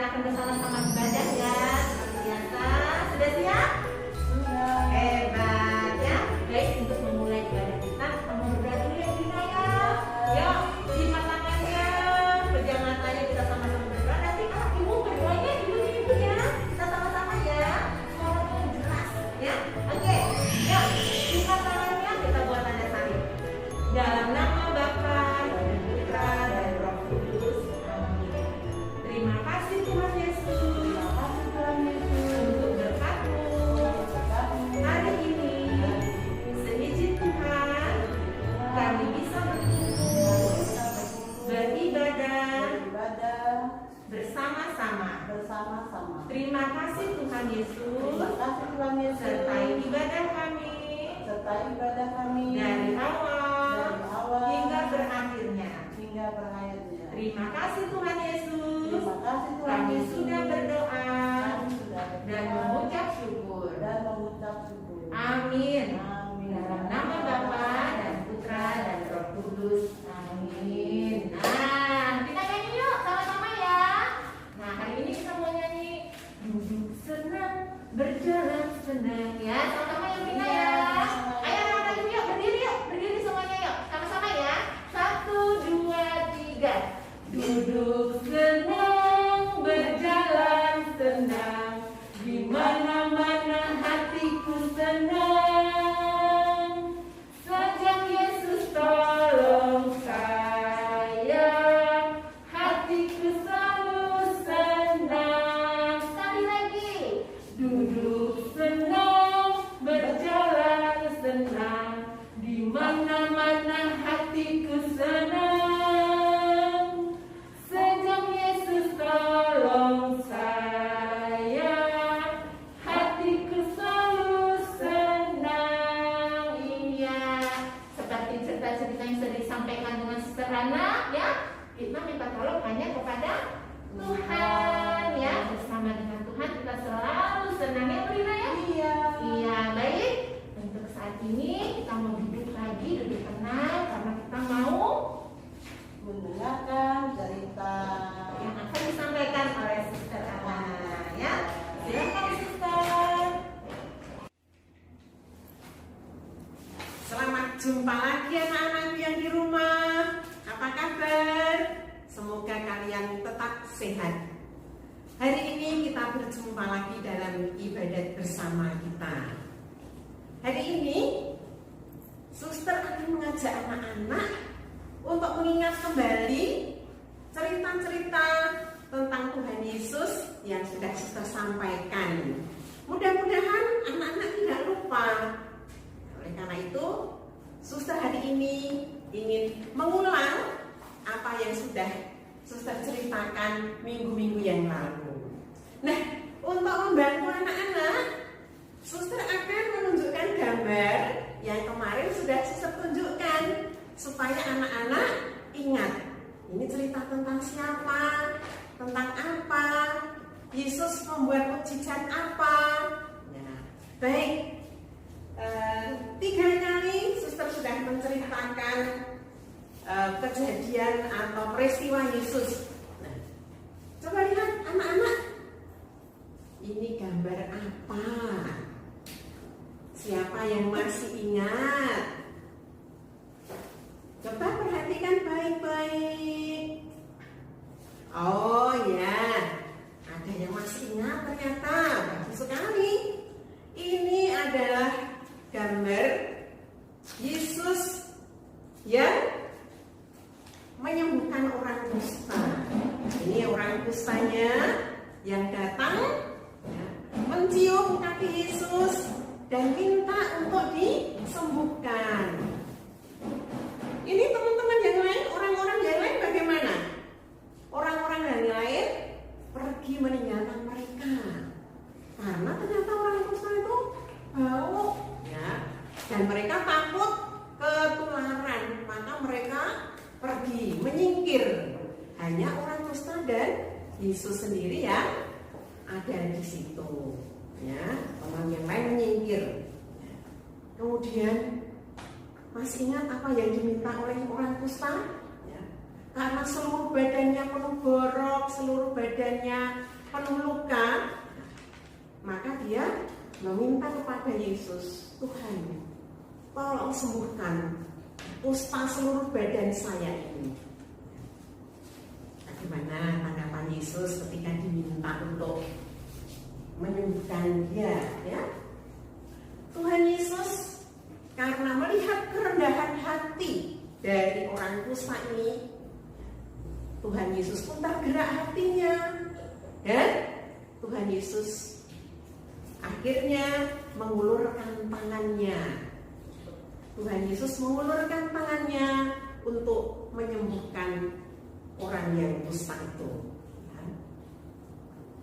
akan bersama-sama ibadah ya. Seperti biasa, sudah siap? Sudah. Hebat ya. Baik, untuk memulai ibadah kita berdoa dulu ya Bunda ya. Yuk, lipat tangannya, pejam matanya, kita sama-sama berdoa. Nanti kalau ibu berdoanya ibu ya. Kita sama-sama ya. Suaranya jelas ya. Oke, yuk lipat tangannya, kita buat tanda salib. Dalam nama Bapa dan Putra dan Roh Kudus. Amin. Terima kasih Tuhan Yesus untuk berkat-Mu hari ini. Seizin Tuhan, kami bisa berkumpul beribadah bersama-sama. Terima kasih Tuhan Yesus, sertai ibadah kami dari awal hingga berakhirnya. Terima kasih Tuhan Yesus, kami sudah berdoa dan mengucap syukur. Amin. Dalam nama Bapa dan Putra dan Roh Kudus. Amin. Nah, kita nyanyi yuk sama-sama ya. Nah, hari ini kita mau nyanyi duduk senang, berjalan senang ya. Sama-sama ya Bina ya. Ayo anak-anak yuk berdiri semuanya yuk. Sama-sama ya. 1, 2, 3. Duduk senang, berjalan senang, di mana-mana hatiku senang. Sejak Yesus tolong saya, hatiku selalu senang. Sekali lagi, duduk senang, berjalan senang, di mana-mana hatiku senang. Sejak Yesus tolong saya, hatiku selalu senang. Iya, seperti cerita-cerita yang sudah disampaikan dengan Sister Hana ya, kita minta tolong hanya kepada Tuhan ya. Bersama dengan Tuhan kita selalu senang ya Brina ya. Iya, baik. Untuk saat ini kita mau duduk lagi, duduk tenang karena kita mau Mendengarkan cerita yang akan disampaikan oleh Sister Ana ya. Silakan Sister. Selamat jumpa lagi anak-anak yang di rumah. Apa kabar? Semoga kalian tetap sehat. Hari ini kita berjumpa lagi dalam ibadat bersama kita. Hari ini Suster akan mengajak anak-anak untuk mengingat kembali cerita-cerita tentang Tuhan Yesus yang sudah Suster sampaikan. Mudah-mudahan anak-anak tidak lupa. Oleh karena itu, Suster hari ini ingin mengulang apa yang sudah Suster ceritakan minggu-minggu yang lalu. Nah, untuk membantu anak-anak, Suster akan menunjukkan gambar yang kemarin sudah Suster tunjukkan supaya anak-anak ingat. Ini cerita tentang siapa, tentang apa, Yesus membuat mukjizat apa. Ya, baik. 3 kali Suster sudah menceritakan kejadian atau peristiwa Yesus. Nah, coba lihat anak-anak, ini gambar apa? Siapa yang masih ingat? Coba perhatikan baik-baik. Oh ya, ada yang masih ingat ternyata. Bagus sekali. Ini adalah gambar Yesus yang menyembuhkan orang kusta. Ini orang kustanya yang datang ya, mencium kaki Yesus dan minta untuk disembuhkan. Ini teman-teman yang lain, orang-orang yang lain bagaimana? Orang-orang yang lain pergi meninggalkan mereka karena ternyata orang kusta itu bau ya, dan mereka takut ketularan, maka mereka pergi menyingkir. Hanya orang kusta dan Yesus sendiri yang ada di situ ya, orang yang lain menyingkir. Kemudian masih ingat apa yang diminta oleh orang kusta? Ya. Karena seluruh badannya penuh borok, seluruh badannya penuh luka, maka dia meminta kepada Yesus, Tuhan, tolong sembuhkan kusta seluruh badan saya ini. Bagaimana tanggapan Yesus ketika diminta untuk menyembuhkan dia, ya? Tuhan Yesus karena melihat kerendahan hati dari orang kusta ini, Tuhan Yesus pun tergerak hatinya, dan Tuhan Yesus akhirnya mengulurkan tangannya. Tuhan Yesus mengulurkan tangannya untuk menyembuhkan orang yang kusta itu.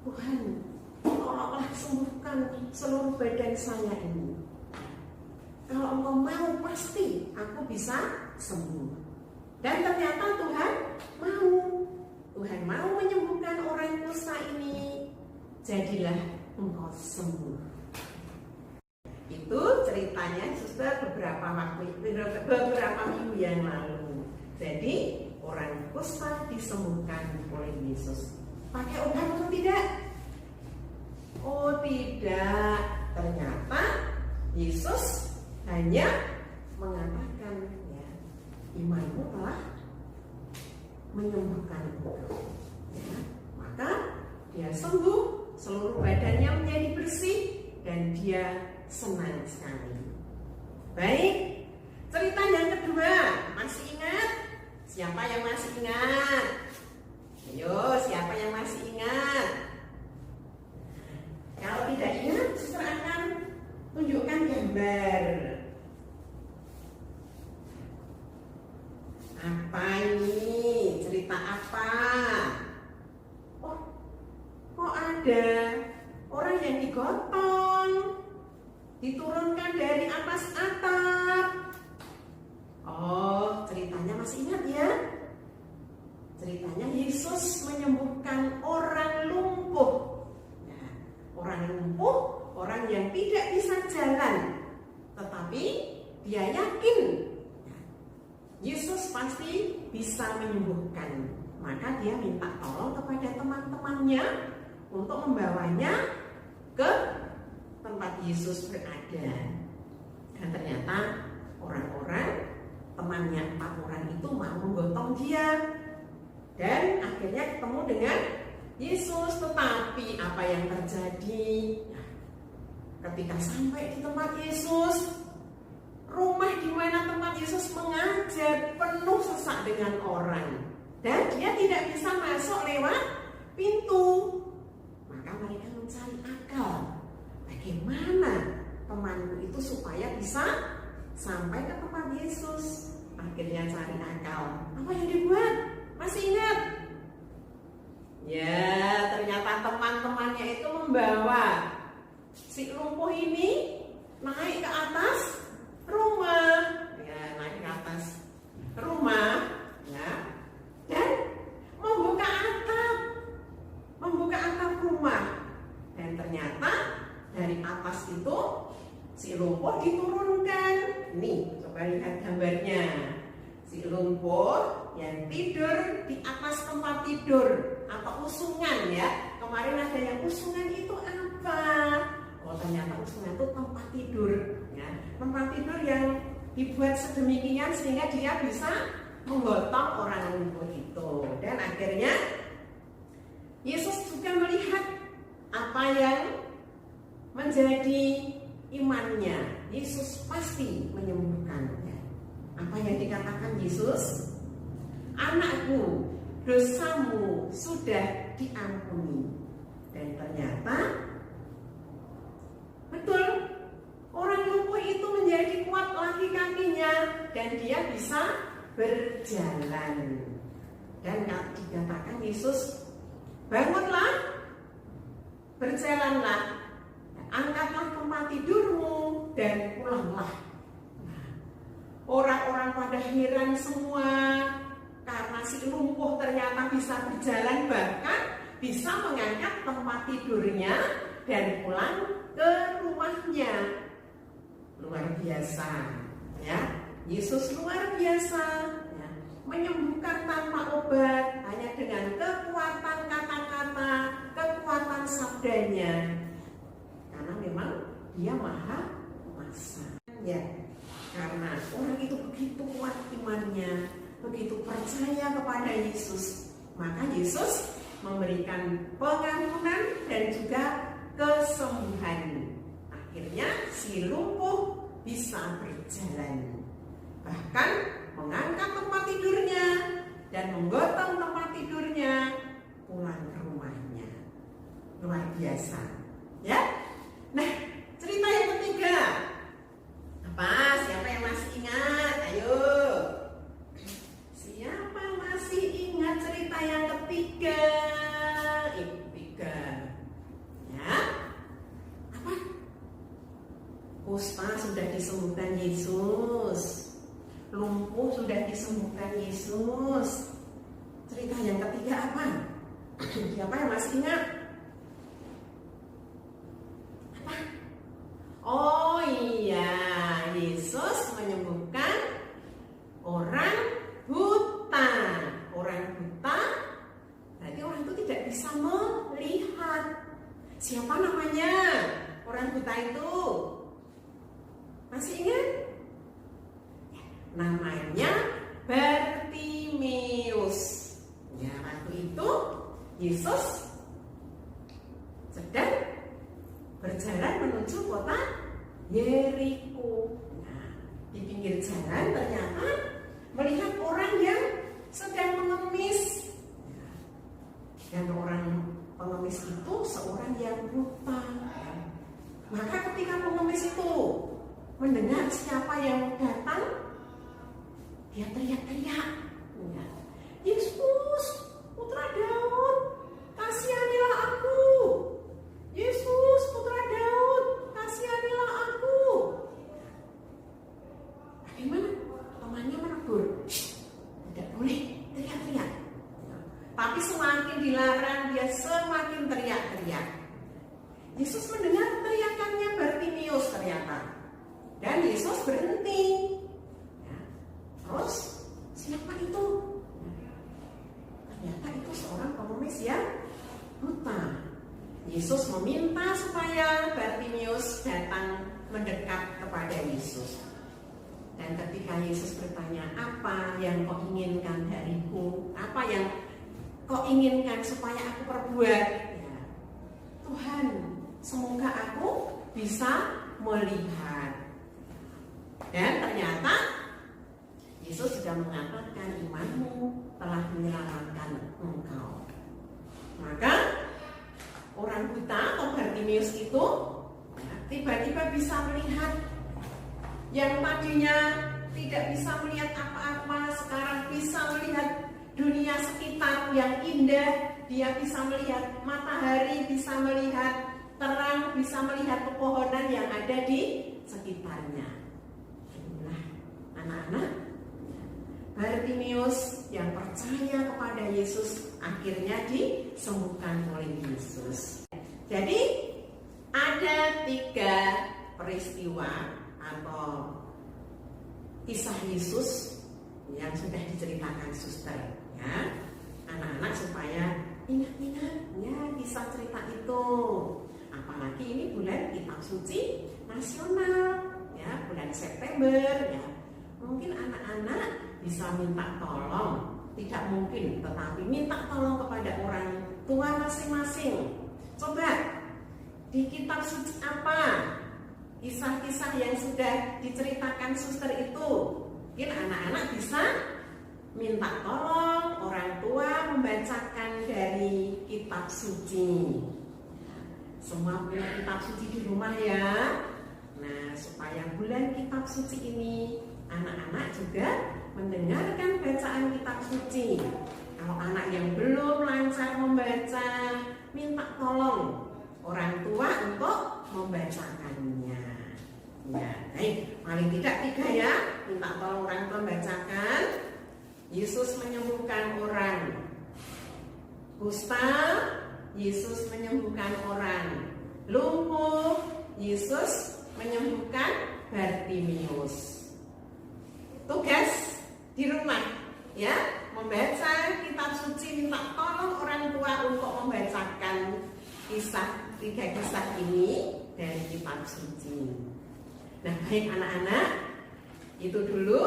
Tuhan, tolonglah sembuhkan seluruh badan saya ini. Kalau Engkau mau, pasti aku bisa sembuh. Dan ternyata Tuhan mau. Tuhan mau menyembuhkan orang kusta ini. Jadilah engkau sembuh. Itu ceritanya suster beberapa minggu yang lalu. Jadi orang kusta disembuhkan oleh Yesus. Pakai obat atau tidak? Oh tidak. Ternyata Yesus hanya mengatakan, ya, imanmu telah menyembuhkan engkau. Ya, maka dia sembuh, seluruh badannya menjadi bersih, dan dia senang sekali. Baik, cerita yang kedua, masih ingat? Siapa yang masih ingat? Ayo, siapa yang masih ingat? Kalau tidak ingat, suster akan tunjukkan gambar. Apa ini? Cerita apa? Oh, kok ada orang yang digotong, diturunkan dari atas atap. Oh, ceritanya masih ingat ya? Ceritanya Yesus menyembuhkan orang lumpuh. Nah, orang lumpuh, orang yang tidak bisa jalan, tetapi dia yakin Yesus pasti bisa menyembuhkan. Maka dia minta tolong kepada teman-temannya untuk membawanya ke tempat Yesus berada. Dan ternyata orang-orang, temannya 4 orang itu mau menggotong dia. Dan akhirnya ketemu dengan Yesus. Tetapi apa yang terjadi? Ketika sampai di tempat Yesus, rumah di mana tempat Yesus mengajar penuh sesak dengan orang, dan dia tidak bisa masuk lewat pintu. Maka mereka mencari akal, bagaimana temanku itu supaya bisa sampai ke tempat Yesus. Akhirnya cari akal. Apa yang dibuat? Masih ingat? Ya, ternyata teman-temannya itu membawa si lumpuh ini naik ke atas rumah, ya, naik ke atas rumah, ya, dan membuka atap rumah. Dan ternyata dari atas itu si lumpuh diturunkan. Nih, coba lihat gambarnya. Si lumpuh yang tidur di atas tempat tidur atau usungan, ya. Kemarin ada yang usungan itu apa? Oh, ternyata usungan itu tempat tidur, ya. Tempat tidur yang dibuat sedemikian sehingga dia bisa menggotong orang lumpuh itu. Dan akhirnya Yesus juga melihat apa yang menjadi imannya. Yesus pasti menyembuhkannya. Apa yang dikatakan Yesus? Anakku, dosamu sudah diampuni. Dan ternyata betul, orang lumpuh itu menjadi kuat lagi kakinya dan dia bisa berjalan. Dan dikatakan Yesus, bangunlah, berjalanlah, angkatlah tempat tidurmu dan pulanglah. Orang-orang pada heran semua karena si lumpuh ternyata bisa berjalan, bahkan bisa mengangkat tempat tidurnya dan pulang ke rumahnya. Luar biasa, ya. Yesus luar biasa, ya. Menyembuhkan tanpa obat, hanya dengan kekuatan kata-kata, kekuatan sabdanya, karena memang dia maha kuasa. Ya, karena orang itu begitu kuat imannya, begitu percaya kepada Yesus, maka Yesus memberikan pengampunan dan juga kesembuhan. Akhirnya si lumpuh bisa berjalan, bahkan mengangkat tempat tidurnya dan menggotong tempat tidurnya pulang ke rumahnya. Luar biasa, ya. Nah, cerita yang ketiga apa? Siapa yang masih ingat? Ayo, siapa masih ingat cerita yang ketiga? Ini ketiga, ya. Apa? Kusta sudah disembuhkan Yesus, lumpuh sudah disembuhkan Yesus. Cerita yang ketiga apa? Siapa yang masih ingat? Apa? Oh iya, Yesus menyembuhkan orang buta. Orang buta berarti orang itu tidak bisa melihat. Siapa namanya orang buta itu? Masih ingat? Namanya Bartimeus. Ya, waktu itu Yesus sedang berjalan menuju kota Yeriko. Nah, di pinggir jalan ternyata melihat orang yang sedang mengemis. Dan orang pengemis itu seorang yang buta. Maka ketika pengemis itu mendengar siapa yang datang, dia teriak-teriak, ya, Yesus, Putra Daud, kasihanilah aku. Yesus, Putra Daud, kasihanilah aku. Bagaimana? Temannya menegur, tidak boleh teriak-teriak. Tapi semakin dilarang, dia semakin teriak-teriak. Yesus mendengar teriakannya Bartimeus ternyata. Dan Yesus berhenti. Ya. Terus siapa itu? Ternyata itu seorang pengemis yang buta. Yesus meminta supaya Bartimeus datang mendekat kepada Yesus. Dan ketika Yesus bertanya, apa yang kau inginkan dariku? Apa yang kau inginkan supaya aku perbuat? Ya. Tuhan, semoga aku bisa melihat. Dan ternyata Yesus sudah mengatakan, imanmu telah menyelamatkan engkau. Maka orang buta atau Bartimeus itu tiba-tiba bisa melihat. Yang tadinya tidak bisa melihat apa-apa, sekarang bisa melihat dunia sekitar yang indah. Dia bisa melihat matahari, bisa melihat terang, bisa melihat pepohonan yang ada di sekitarnya. Nah, anak-anak, Bartimeus yang percaya kepada Yesus akhirnya disembuhkan oleh Yesus. Jadi ada 3 peristiwa atau kisah Yesus yang sudah diceritakan suster, ya, anak-anak supaya ingat-ingat ya kisah cerita itu. Apalagi ini bulan Kitab Suci Nasional, ya, bulan September, ya. Mungkin anak-anak bisa minta tolong, tidak mungkin, tetapi minta tolong kepada orang tua masing-masing. Coba di Kitab Suci apa kisah-kisah yang sudah diceritakan suster itu? Mungkin anak-anak bisa minta tolong orang tua membacakan dari Kitab Suci. Semua punya Kitab Suci di rumah ya. Nah, supaya bulan Kitab Suci ini anak-anak juga mendengarkan bacaan Kitab Suci. Kalau anak yang belum lancar membaca, minta tolong orang tua untuk membacakannya. Ya, baik, paling tidak 3 ya, minta tolong orang tua membacakan. Yesus menyembuhkan orang kusta, Yesus menyembuhkan orang lumpuh, Yesus menyembuhkan Bartimeus. Tugas di rumah, ya, membaca Kitab Suci, minta tolong orang tua untuk membacakan kisah 3 kisah ini dari kitab suci. Nah, baik anak-anak, itu dulu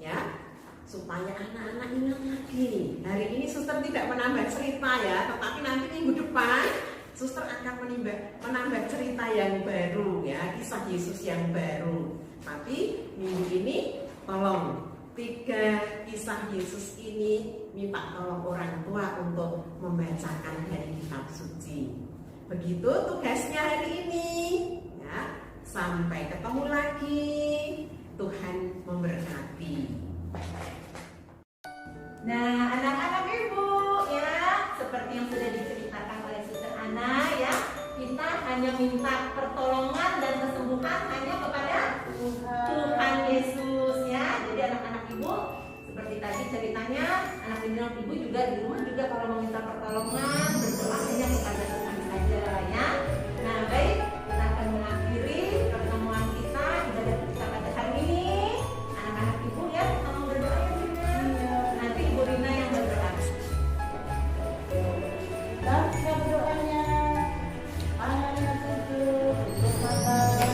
ya, supaya anak-anak ingat lagi. Hari ini suster tidak menambah cerita ya, tetapi nanti minggu depan suster akan menambah cerita yang baru ya, kisah Yesus yang baru. Tapi minggu ini tolong 3 kisah Yesus ini minta tolong orang tua untuk membacakan dari kitab suci. Begitu tugasnya hari ini ya. Sampai ketemu lagi. Tuhan memberkati. Nah, anak-anak ibu ya, seperti yang sudah diceritakan oleh Suster Ana ya, kita hanya minta pertolongan dan kesembuhan hanya kepada Tuhan Yesus ya. Jadi anak-anak ibu seperti tadi ceritanya, anak ibu juga di rumah juga kalau meminta pertolongan berdoa hanya kepada Tuhan saja ya. Nah, baik, kita akan mengakhiri pertemuan kita ibadah kita pada hari ini. Anak-anak ibu ya, kamu berdoa ya Rina. Nanti Ibu Rina yang berdoa. Dan kita berdoanya, tangannya sujud, tutup mata, dan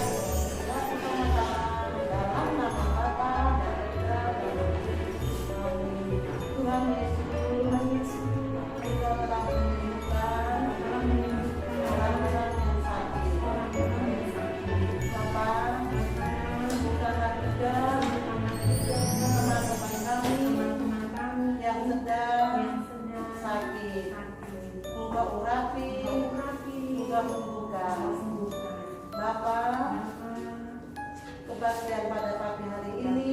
sama-sama dalam nama Bapa dan Putra dan Roh Kudus. Amin. Tuhan Yesus, Engkau telah menyembuhkan orang-orang yang sakit. Bapa, bukalah juga teman-teman kami yang sedang sakit. Engkau urapi, engkau sembuhkan. Bapa, kebaktian pada pagi hari ini